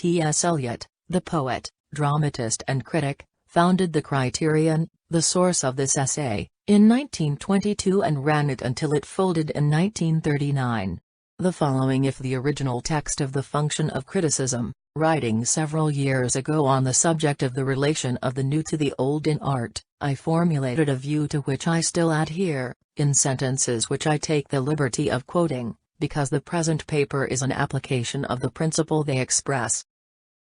T.S. Eliot, the poet, dramatist and critic, founded the Criterion, the source of this essay, in 1922 and ran it until it folded in 1939. The following is the original text of The Function of Criticism, writing several years ago on the subject of the relation of the new to the old in art. I formulated a view to which I still adhere, in sentences which I take the liberty of quoting, because the present paper is an application of the principle they express.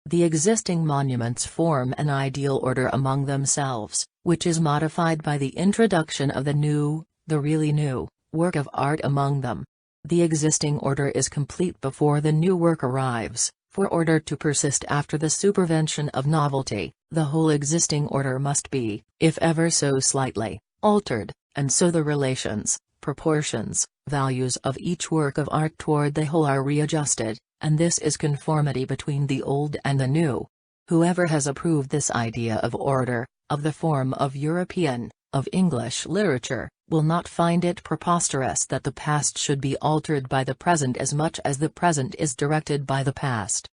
The existing monuments form an ideal order among themselves, which is modified by the introduction of the new, the really new, work of art among them. The existing order is complete before the new work arrives. For order to persist after the supervention of novelty, the whole existing order must be, if ever so slightly, altered, and so the relations, proportions, values of each work of art toward the whole are readjusted, and this is conformity between the old and the new. Whoever has approved this idea of order, of the form of European, of English literature, will not find it preposterous that the past should be altered by the present as much as the present is directed by the past.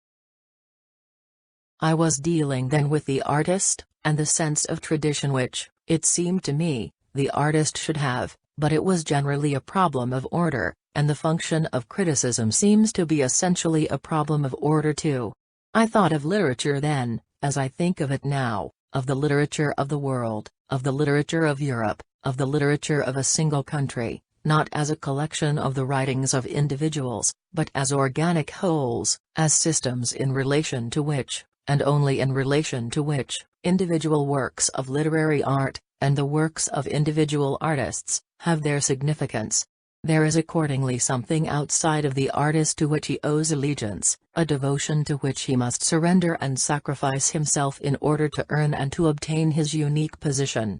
I was dealing then with the artist, and the sense of tradition which, it seemed to me, the artist should have, but it was generally a problem of order, and the function of criticism seems to be essentially a problem of order too. I thought of literature then, as I think of it now, of the literature of the world, of the literature of Europe, of the literature of a single country, not as a collection of the writings of individuals, but as organic wholes, as systems in relation to which, and only in relation to which, individual works of literary art, and the works of individual artists, have their significance. There is accordingly something outside of the artist to which he owes allegiance, a devotion to which he must surrender and sacrifice himself in order to earn and to obtain his unique position.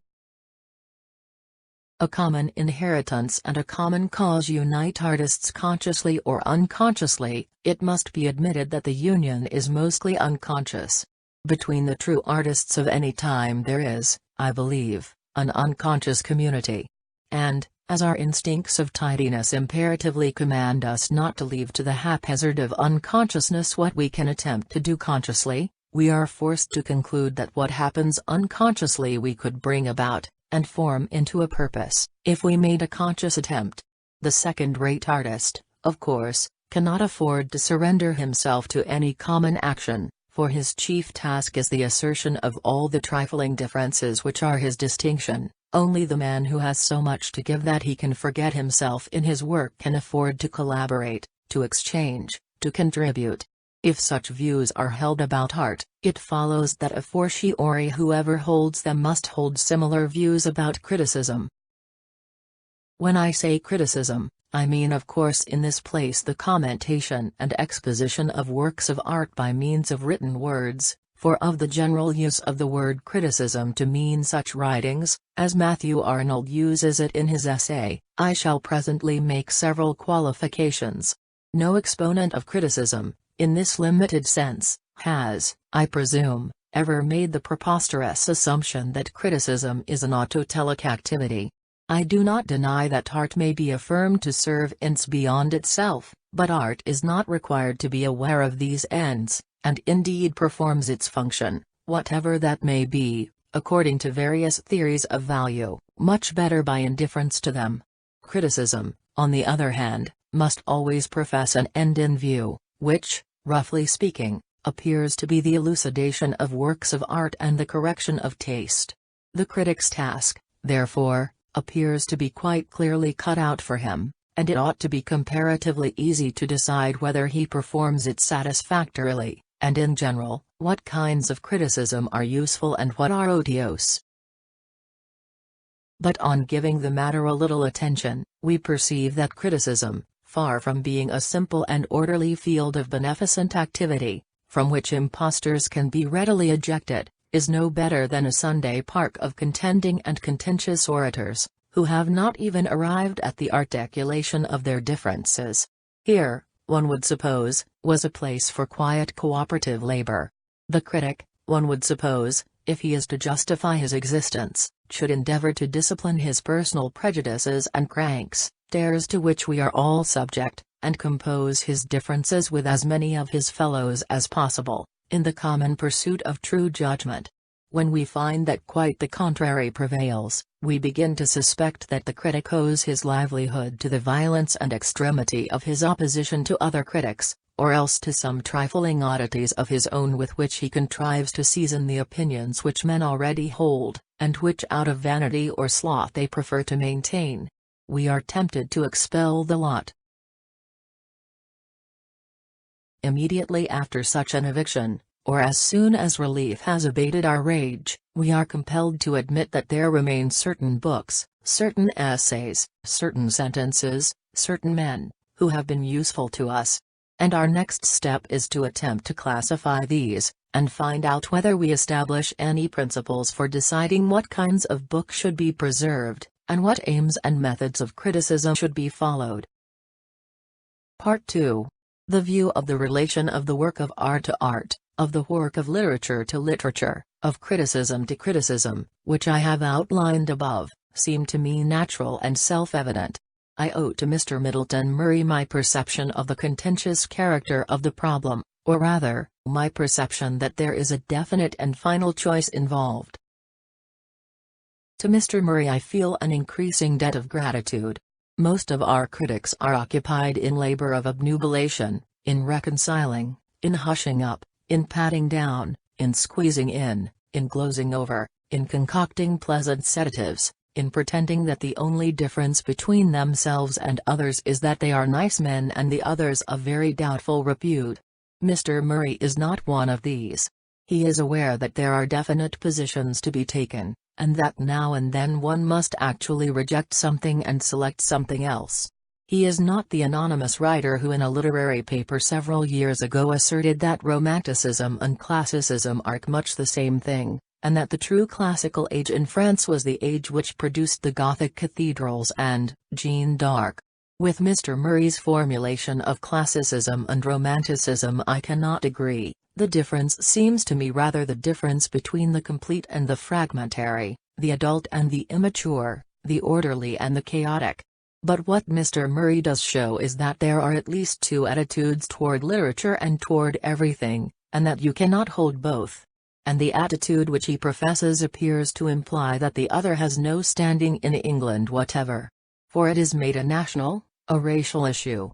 A common inheritance and a common cause unite artists consciously or unconsciously. It must be admitted that the union is mostly unconscious. Between the true artists of any time there is, I believe, an unconscious community. And, as our instincts of tidiness imperatively command us not to leave to the haphazard of unconsciousness what we can attempt to do consciously, we are forced to conclude that what happens unconsciously we could bring about, and form into a purpose, if we made a conscious attempt. The second-rate artist, of course, cannot afford to surrender himself to any common action, for his chief task is the assertion of all the trifling differences which are his distinction. Only the man who has so much to give that he can forget himself in his work can afford to collaborate, to exchange, to contribute. If such views are held about art, it follows that a fortiori whoever holds them must hold similar views about criticism. When I say criticism, I mean of course in this place the commentation and exposition of works of art by means of written words, for of the general use of the word criticism to mean such writings, as Matthew Arnold uses it in his essay, I shall presently make several qualifications. No exponent of criticism, in this limited sense, has, I presume, ever made the preposterous assumption that criticism is an autotelic activity. I do not deny that art may be affirmed to serve ends beyond itself, but art is not required to be aware of these ends, and indeed performs its function, whatever that may be, according to various theories of value, much better by indifference to them. Criticism, on the other hand, must always profess an end in view, which, roughly speaking, appears to be the elucidation of works of art and the correction of taste. The critic's task, therefore, appears to be quite clearly cut out for him, and it ought to be comparatively easy to decide whether he performs it satisfactorily, and in general, what kinds of criticism are useful and what are odious. But on giving the matter a little attention, we perceive that criticism, far from being a simple and orderly field of beneficent activity, from which impostors can be readily ejected, is no better than a Sunday park of contending and contentious orators, who have not even arrived at the articulation of their differences. Here, one would suppose, was a place for quiet cooperative labor. The critic, one would suppose, if he is to justify his existence, should endeavor to discipline his personal prejudices and cranks, dares to which we are all subject, and compose his differences with as many of his fellows as possible, in the common pursuit of true judgment. When we find that quite the contrary prevails, we begin to suspect that the critic owes his livelihood to the violence and extremity of his opposition to other critics, or else to some trifling oddities of his own with which he contrives to season the opinions which men already hold, and which out of vanity or sloth they prefer to maintain. We are tempted to expel the lot. Immediately after such an eviction, or as soon as relief has abated our rage, we are compelled to admit that there remain certain books, certain essays, certain sentences, certain men, who have been useful to us. And our next step is to attempt to classify these, and find out whether we establish any principles for deciding what kinds of books should be preserved, and what aims and methods of criticism should be followed. Part 2. The view of the relation of the work of art to art, of the work of literature to literature, of criticism to criticism, which I have outlined above, seem to me natural and self-evident. I owe to Mr. Middleton Murray my perception of the contentious character of the problem, or rather, my perception that there is a definite and final choice involved. To Mr. Murray I feel an increasing debt of gratitude. Most of our critics are occupied in labor of obnubilation, in reconciling, in hushing up, in patting down, in squeezing in glozing over, in concocting pleasant sedatives, in pretending that the only difference between themselves and others is that they are nice men and the others of very doubtful repute. Mr. Murray is not one of these. He is aware that there are definite positions to be taken, and that now and then one must actually reject something and select something else. He is not the anonymous writer who in a literary paper several years ago asserted that Romanticism and Classicism are much the same thing, and that the true classical age in France was the age which produced the Gothic cathedrals and Jeanne d'Arc. With Mr. Murray's formulation of Classicism and Romanticism I cannot agree. The difference seems to me rather the difference between the complete and the fragmentary, the adult and the immature, the orderly and the chaotic. But what Mr. Murray does show is that there are at least two attitudes toward literature and toward everything, and that you cannot hold both. And the attitude which he professes appears to imply that the other has no standing in England whatever. For it is made a national, a racial issue.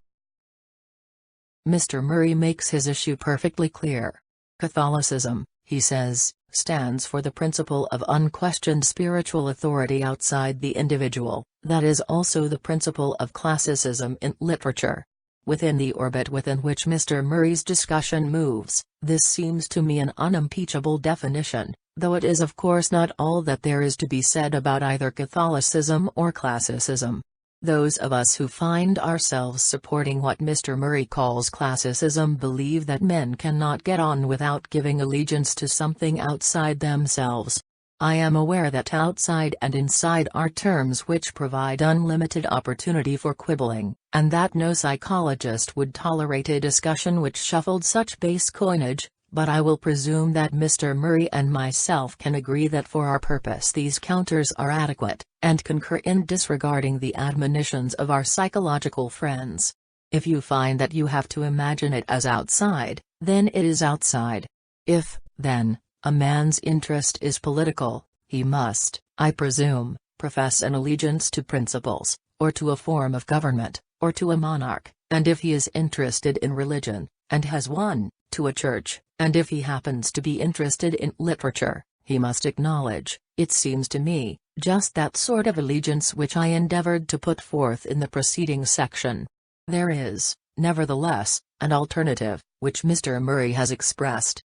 Mr. Murray makes his issue perfectly clear. Catholicism, he says, stands for the principle of unquestioned spiritual authority outside the individual. That is also the principle of classicism in literature. Within the orbit within which Mr. Murray's discussion moves, this seems to me an unimpeachable definition, though it is of course not all that there is to be said about either Catholicism or classicism. Those of us who find ourselves supporting what Mr. Murray calls classicism believe that men cannot get on without giving allegiance to something outside themselves. I am aware that outside and inside are terms which provide unlimited opportunity for quibbling, and that no psychologist would tolerate a discussion which shuffled such base coinage, but I will presume that Mr. Murray and myself can agree that for our purpose these counters are adequate, and concur in disregarding the admonitions of our psychological friends. If you find that you have to imagine it as outside, then it is outside. If, then, a man's interest is political, he must, I presume, profess an allegiance to principles, or to a form of government, or to a monarch, and if he is interested in religion, and has one, to a church, and if he happens to be interested in literature, he must acknowledge, it seems to me, just that sort of allegiance which I endeavored to put forth in the preceding section. There is, nevertheless, an alternative, which Mr. Murray has expressed.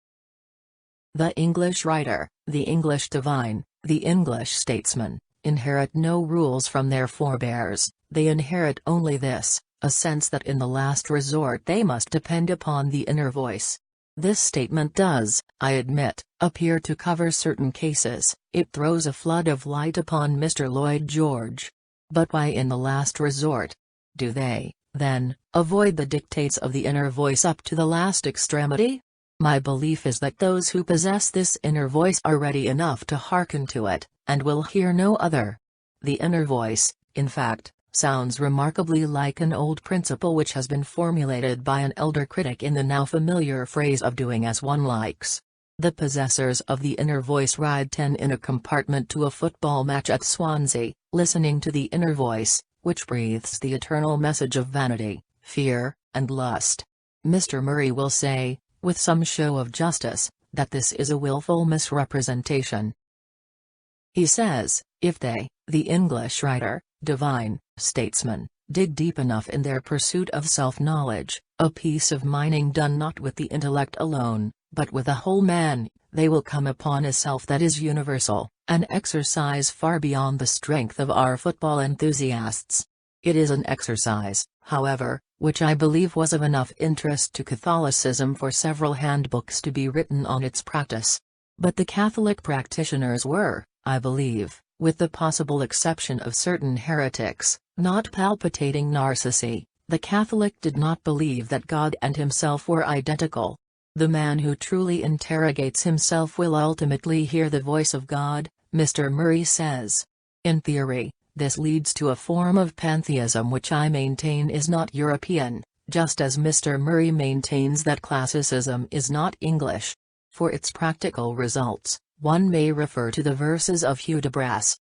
The English writer, the English divine, the English statesman, inherit no rules from their forebears, they inherit only this, a sense that in the last resort they must depend upon the inner voice. This statement does, I admit, appear to cover certain cases, it throws a flood of light upon Mr. Lloyd George. But why in the last resort? Do they, then, avoid the dictates of the inner voice up to the last extremity? My belief is that those who possess this inner voice are ready enough to hearken to it, and will hear no other. The inner voice, in fact, sounds remarkably like an old principle which has been formulated by an elder critic in the now familiar phrase of doing as one likes. The possessors of the inner voice ride 10 in a compartment to a football match at Swansea, listening to the inner voice, which breathes the eternal message of vanity, fear, and lust. Mr. Murray will say, with some show of justice, that this is a willful misrepresentation. He says, if they, the English writer, divine, statesman, dig deep enough in their pursuit of self-knowledge, a piece of mining done not with the intellect alone, but with a whole man, they will come upon a self that is universal, an exercise far beyond the strength of our football enthusiasts. It is an exercise, however, which I believe was of enough interest to Catholicism for several handbooks to be written on its practice. But the Catholic practitioners were, I believe, with the possible exception of certain heretics, not palpitating narcissi. The Catholic did not believe that God and himself were identical. The man who truly interrogates himself will ultimately hear the voice of God, Mr. Murray says. In theory, this leads to a form of pantheism which I maintain is not European, just as Mr. Murray maintains that classicism is not English. For its practical results, one may refer to the verses of Hudibras.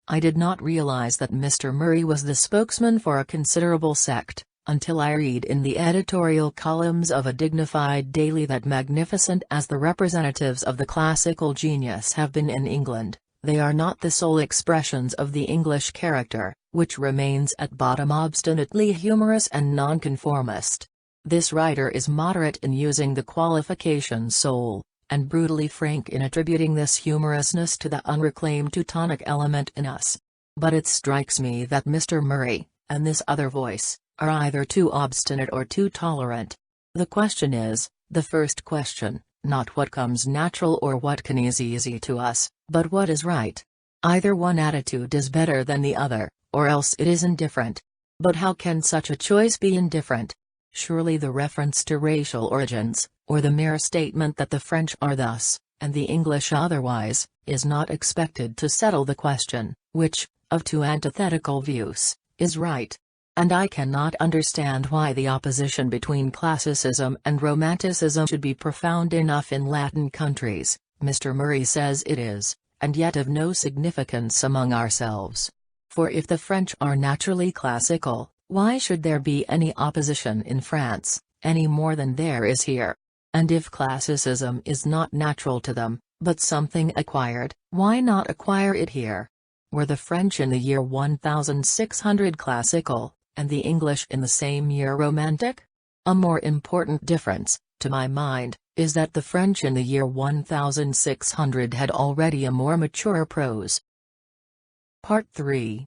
I did not realize that Mr. Murray was the spokesman for a considerable sect, until I read in the editorial columns of a dignified daily that magnificent as the representatives of the classical genius have been in England, they are not the sole expressions of the English character, which remains at bottom obstinately humorous and nonconformist. This writer is moderate in using the qualification soul, and brutally frank in attributing this humorousness to the unreclaimed Teutonic element in us. But it strikes me that Mr. Murray, and this other voice, are either too obstinate or too tolerant. The question is, the first question, not what comes natural or what can is easy to us, but what is right. Either one attitude is better than the other, or else it is indifferent. But how can such a choice be indifferent? Surely the reference to racial origins, or the mere statement that the French are thus, and the English otherwise, is not expected to settle the question, which, of two antithetical views, is right. And I cannot understand why the opposition between classicism and romanticism should be profound enough in Latin countries. Mr. Murray says it is, and yet of no significance among ourselves. For if the French are naturally classical, why should there be any opposition in France, any more than there is here? And if classicism is not natural to them, but something acquired, why not acquire it here? Were the French in the year 1600 classical, and the English in the same year romantic? A more important difference, to my mind, is that the French in the year 1600 had already a more mature prose. Part 3.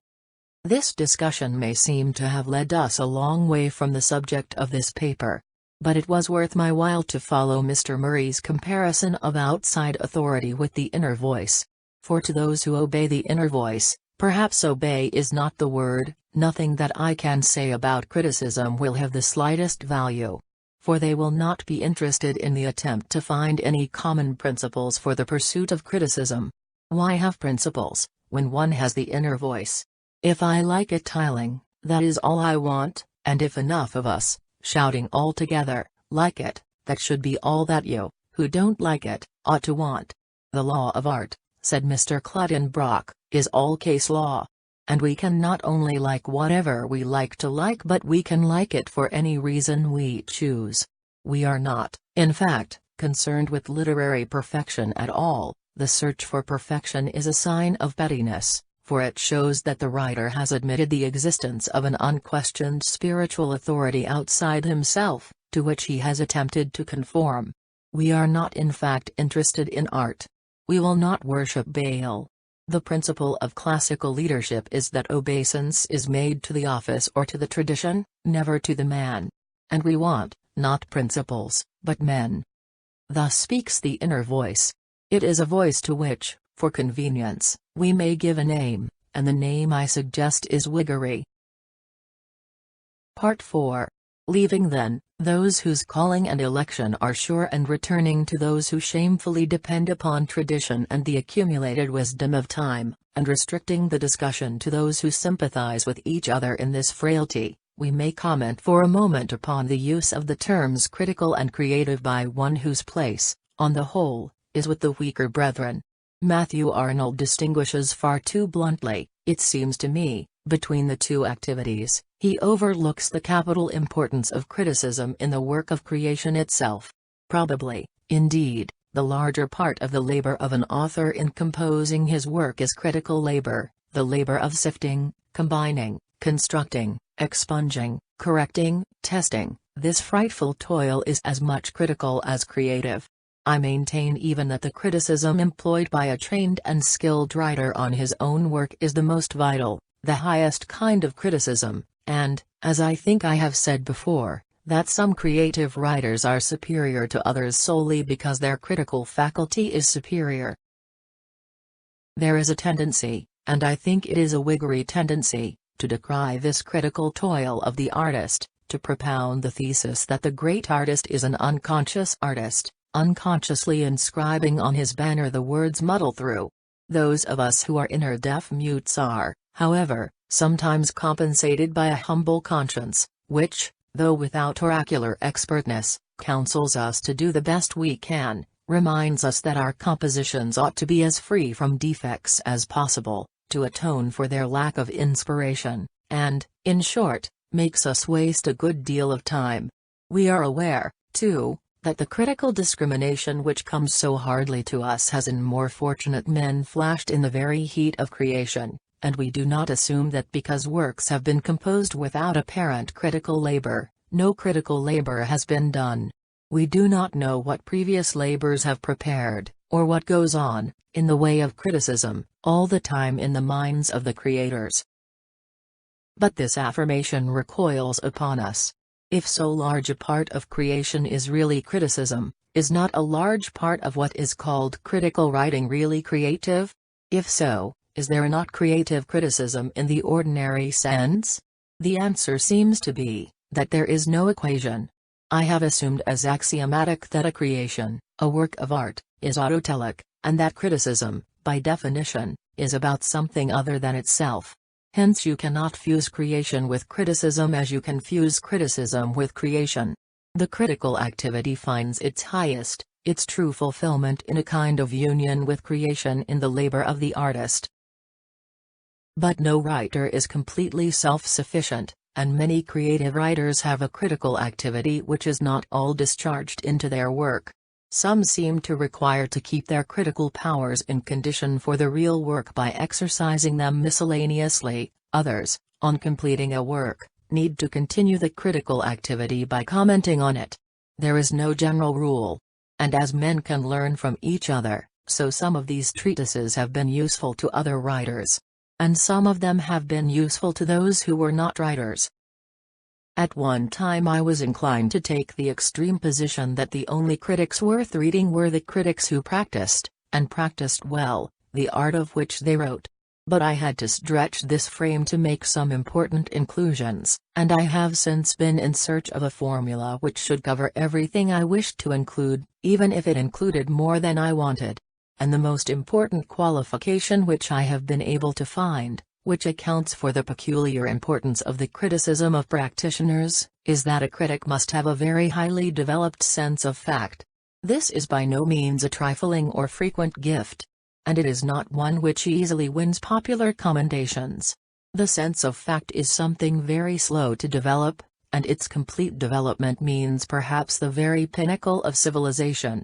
This discussion may seem to have led us a long way from the subject of this paper. But it was worth my while to follow Mr. Murray's comparison of outside authority with the inner voice. For to those who obey the inner voice, perhaps obey is not the word, nothing that I can say about criticism will have the slightest value. For they will not be interested in the attempt to find any common principles for the pursuit of criticism. Why have principles, when one has the inner voice? If I like it tiling, that is all I want, and if enough of us, shouting all together, like it, that should be all that you, who don't like it, ought to want. The law of art, said Mr. Clutton-Brock, is all case law. And we can not only like whatever we like to like but we can like it for any reason we choose. We are not, in fact, concerned with literary perfection at all. The search for perfection is a sign of pettiness, for it shows that the writer has admitted the existence of an unquestioned spiritual authority outside himself, to which he has attempted to conform. We are not in fact interested in art. We will not worship Baal. The principle of classical leadership is that obeisance is made to the office or to the tradition, never to the man. And we want, not principles, but men. Thus speaks the inner voice. It is a voice to which, for convenience, we may give a name, and the name I suggest is Whiggery. Part 4. Leaving then, those whose calling and election are sure, and returning to those who shamefully depend upon tradition and the accumulated wisdom of time, and restricting the discussion to those who sympathize with each other in this frailty, we may comment for a moment upon the use of the terms critical and creative by one whose place, on the whole, is with the weaker brethren. Matthew Arnold distinguishes far too bluntly, it seems to me, between the two activities. He overlooks the capital importance of criticism in the work of creation itself. Probably, indeed, the larger part of the labor of an author in composing his work is critical labor, the labor of sifting, combining, constructing, expunging, correcting, testing. This frightful toil is as much critical as creative. I maintain even that the criticism employed by a trained and skilled writer on his own work is the most vital, the highest kind of criticism, and, as I think I have said before, that some creative writers are superior to others solely because their critical faculty is superior. There is a tendency, and I think it is a Whiggery tendency, to decry this critical toil of the artist, to propound the thesis that the great artist is an unconscious artist, unconsciously inscribing on his banner the words muddle through. Those of us who are inner deaf mutes are, however, sometimes compensated by a humble conscience, which, though without oracular expertness, counsels us to do the best we can, reminds us that our compositions ought to be as free from defects as possible, to atone for their lack of inspiration, and, in short, makes us waste a good deal of time. We are aware, too, that the critical discrimination which comes so hardly to us has in more fortunate men flashed in the very heat of creation, and we do not assume that because works have been composed without apparent critical labor, no critical labor has been done. We do not know what previous labors have prepared, or what goes on, in the way of criticism, all the time in the minds of the creators. But this affirmation recoils upon us. If so large a part of creation is really criticism, is not a large part of what is called critical writing really creative? If so, is there not creative criticism in the ordinary sense? The answer seems to be, that there is no equation. I have assumed as axiomatic that a creation, a work of art, is autotelic, and that criticism, by definition, is about something other than itself. Hence you cannot fuse creation with criticism as you can fuse criticism with creation. The critical activity finds its highest, its true fulfillment in a kind of union with creation in the labor of the artist. But no writer is completely self-sufficient, and many creative writers have a critical activity which is not all discharged into their work. Some seem to require to keep their critical powers in condition for the real work by exercising them miscellaneously, others, on completing a work, need to continue the critical activity by commenting on it. There is no general rule. And as men can learn from each other, so some of these treatises have been useful to other writers. And some of them have been useful to those who were not writers. At one time I was inclined to take the extreme position that the only critics worth reading were the critics who practiced, and practiced well, the art of which they wrote. But I had to stretch this frame to make some important inclusions, and I have since been in search of a formula which should cover everything I wished to include, even if it included more than I wanted. And the most important qualification which I have been able to find, which accounts for the peculiar importance of the criticism of practitioners, is that a critic must have a very highly developed sense of fact. This is by no means a trifling or frequent gift. And it is not one which easily wins popular commendations. The sense of fact is something very slow to develop, and its complete development means perhaps the very pinnacle of civilization.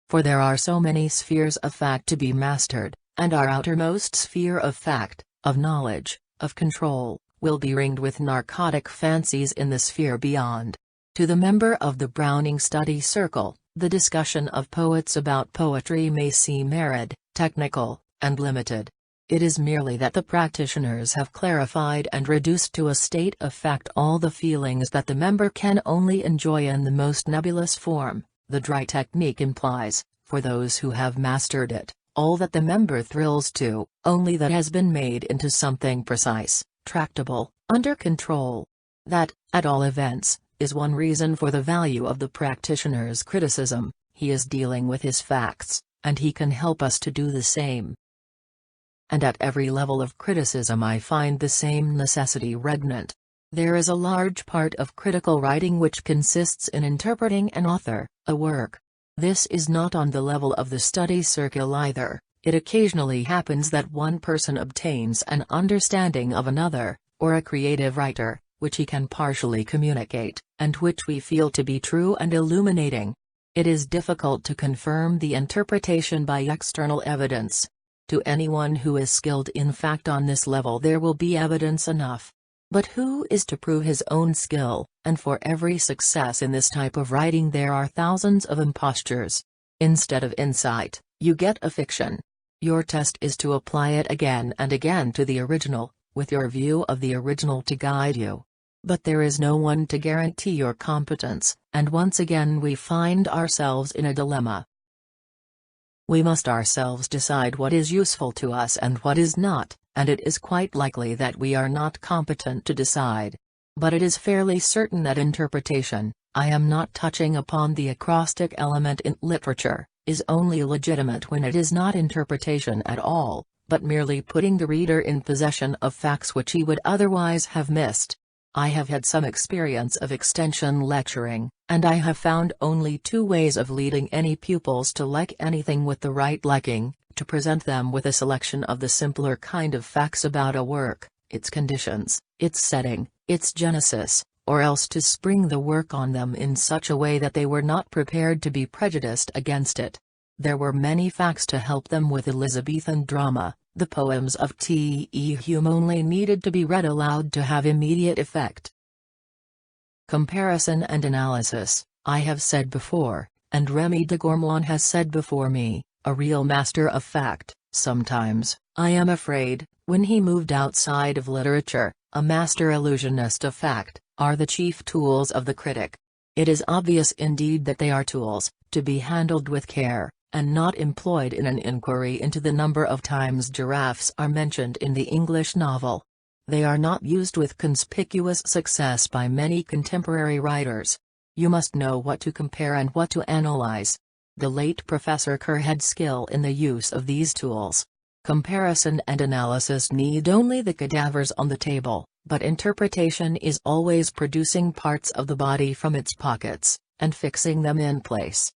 For there are so many spheres of fact to be mastered, and our outermost sphere of fact, of knowledge, of control, will be ringed with narcotic fancies in the sphere beyond. To the member of the Browning study circle, the discussion of poets about poetry may seem arid, technical, and limited. It is merely that the practitioners have clarified and reduced to a state of fact all the feelings that the member can only enjoy in the most nebulous form. The dry technique implies, for those who have mastered it, all that the member thrills to, only that has been made into something precise, tractable, under control. That, at all events, is one reason for the value of the practitioner's criticism. He is dealing with his facts, and he can help us to do the same. And at every level of criticism I find the same necessity regnant. There is a large part of critical writing which consists in interpreting an author, a work. This is not on the level of the study circle either. It occasionally happens that one person obtains an understanding of another, or a creative writer, which he can partially communicate, and which we feel to be true and illuminating. It is difficult to confirm the interpretation by external evidence. To anyone who is skilled in fact on this level there will be evidence enough. But who is to prove his own skill? And for every success in this type of writing there are thousands of impostures. Instead of insight, you get a fiction. Your test is to apply it again and again to the original, with your view of the original to guide you. But there is no one to guarantee your competence, and once again we find ourselves in a dilemma. We must ourselves decide what is useful to us and what is not, and it is quite likely that we are not competent to decide. But it is fairly certain that interpretation, I am not touching upon the acrostic element in literature, is only legitimate when it is not interpretation at all, but merely putting the reader in possession of facts which he would otherwise have missed. I have had some experience of extension lecturing, and I have found only two ways of leading any pupils to like anything with the right liking: to present them with a selection of the simpler kind of facts about a work, its conditions, its setting, its genesis, or else to spring the work on them in such a way that they were not prepared to be prejudiced against it. There were many facts to help them with Elizabethan drama. The poems of T.E. Hume only needed to be read aloud to have immediate effect. Comparison and analysis, I have said before, and Remy de Gourmont has said before me, a real master of fact. Sometimes, I am afraid, when he moved outside of literature, a master illusionist of fact, are the chief tools of the critic. It is obvious indeed that they are tools, to be handled with care, and not employed in an inquiry into the number of times giraffes are mentioned in the English novel. They are not used with conspicuous success by many contemporary writers. You must know what to compare and what to analyze. The late Professor Kerr had skill in the use of these tools. Comparison and analysis need only the cadavers on the table, but interpretation is always producing parts of the body from its pockets, and fixing them in place.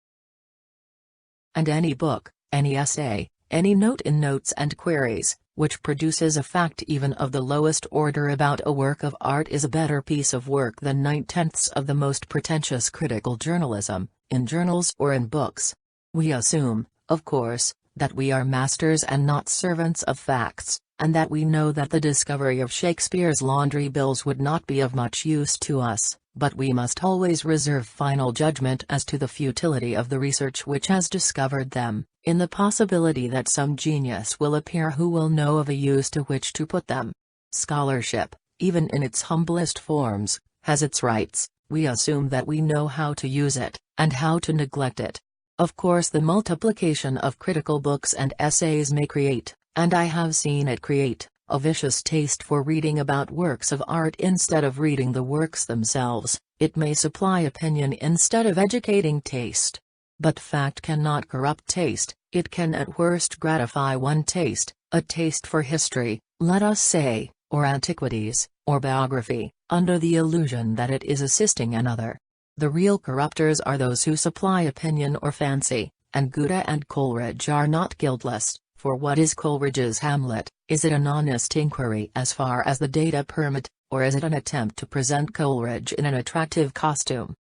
And any book, any essay, any note in Notes and Queries, which produces a fact even of the lowest order about a work of art is a better piece of work than 9/10ths of the most pretentious critical journalism, in journals or in books. We assume, of course, that we are masters and not servants of facts, and that we know that the discovery of Shakespeare's laundry bills would not be of much use to us, but we must always reserve final judgment as to the futility of the research which has discovered them, in the possibility that some genius will appear who will know of a use to which to put them. Scholarship, even in its humblest forms, has its rights. We assume that we know how to use it, and how to neglect it. Of course the multiplication of critical books and essays may create, and I have seen it create, a vicious taste for reading about works of art instead of reading the works themselves. It may supply opinion instead of educating taste. But fact cannot corrupt taste. It can at worst gratify one taste, a taste for history, let us say, or antiquities, or biography, under the illusion that it is assisting another. The real corrupters are those who supply opinion or fancy, and Goethe and Coleridge are not guiltless, for what is Coleridge's Hamlet? Is it an honest inquiry as far as the data permit, or is it an attempt to present Coleridge in an attractive costume?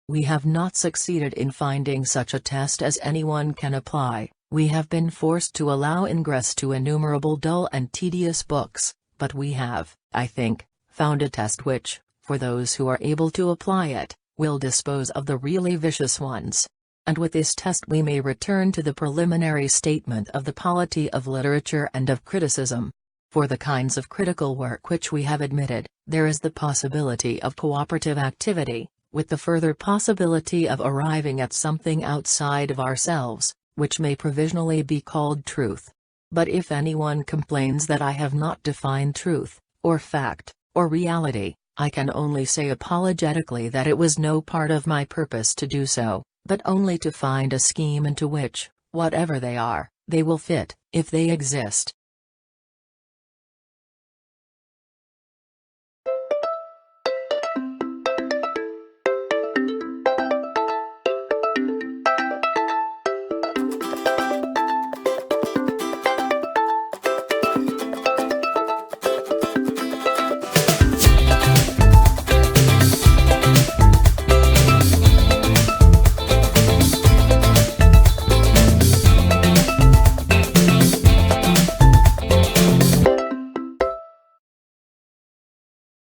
We have not succeeded in finding such a test as anyone can apply. We have been forced to allow ingress to innumerable dull and tedious books, but we have, I think, found a test which, for those who are able to apply it, will dispose of the really vicious ones. And with this test we may return to the preliminary statement of the polity of literature and of criticism. For the kinds of critical work which we have admitted, there is the possibility of cooperative activity, with the further possibility of arriving at something outside of ourselves, which may provisionally be called truth. But if anyone complains that I have not defined truth, or fact, or reality, I can only say apologetically that it was no part of my purpose to do so, but only to find a scheme into which, whatever they are, they will fit, if they exist.